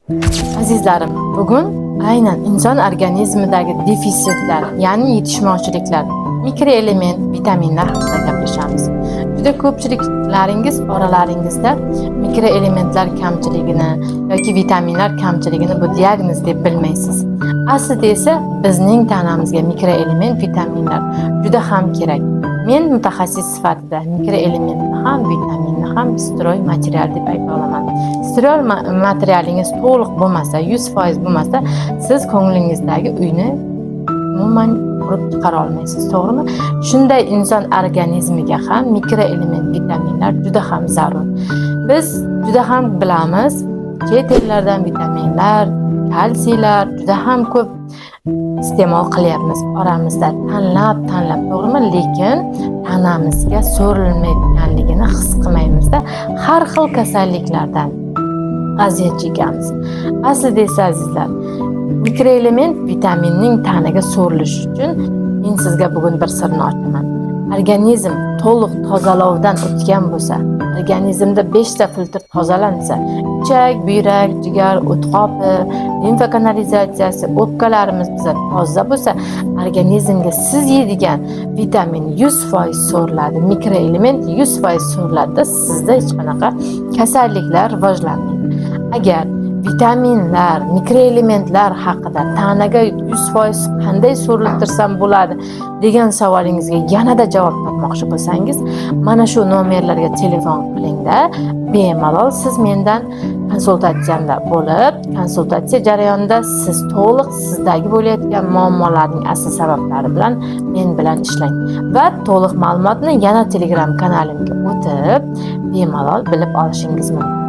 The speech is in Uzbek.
Azizlarim, bugun aynan inson organizmidagi defitsitlar, ya'ni yetishmovchiliklar, mikroelement, vitaminlar haqida gaplashamiz. Juda ko'pchiliklaringiz oralaringizda mikroelementlar kamchiligini yoki vitaminlar kamchiligini bu diagnoz deb bilmaysiz. Aslida esa bizning tanamizga mikroelement, vitaminlar juda ham kerak. Men mutaxassis sifatida mikroelementni ham, vitaminni ham stroy material deb ayta olaman. Stroy materialingiz to'liq bo'lmasa, 100% bo'lmasa, siz ko'nglingizdagi uyni umuman qurib chiqara olmaysiz, to'g'rimi? Shunday inson organizmiga ham mikroelement, vitaminlar juda ham zarur. Biz juda ham bilamiz, chet ellardan vitaminlar, kalsiylar juda ham ko'p iste'mol qilyapmiz. Oramizda tanlab, to'g'rimi? Lekin tanamizga so'rilmayotganligini his qilmaymizda, har xil kasalliklardan aziyat chekamiz. Aslida esa azizlar, mikroelement vitaminning tanaga so'rilishi uchun men sizga bugun bir sirni ochaman. Organizm to'liq tozalovdan o'tgan bo'lsa, organizmda 5 ta filtr tozalansa, ichak, buyrak, jigar, o't qopi, limfa kanalizatsiyasi, o'pkalarimiz biza toza bo'lsa, organizmga siz yeydigan vitamin 100% so'riladi, mikroelement 100% so'riladi, sizda hech qanaqa kasalliklar rivojlanmaydi. Agar vitaminlar, mikroelementlar haqida tanaga 100% qanday so'riltirsam bo'ladi degan savolingizga yanada javob topmoqchi bo'lsangiz, mana shu nomerlarga telefon qilingda, bemalol siz mendan konsultatsiyamda bo'lib, konsultatsiya jarayonida siz to'liq sizdagi bo'layotgan muammolarning asl sabablari bilan men bilan ishlang va to'liq ma'lumotni yana Telegram kanalimga o'tib bemalol bilib olishingiz mumkin.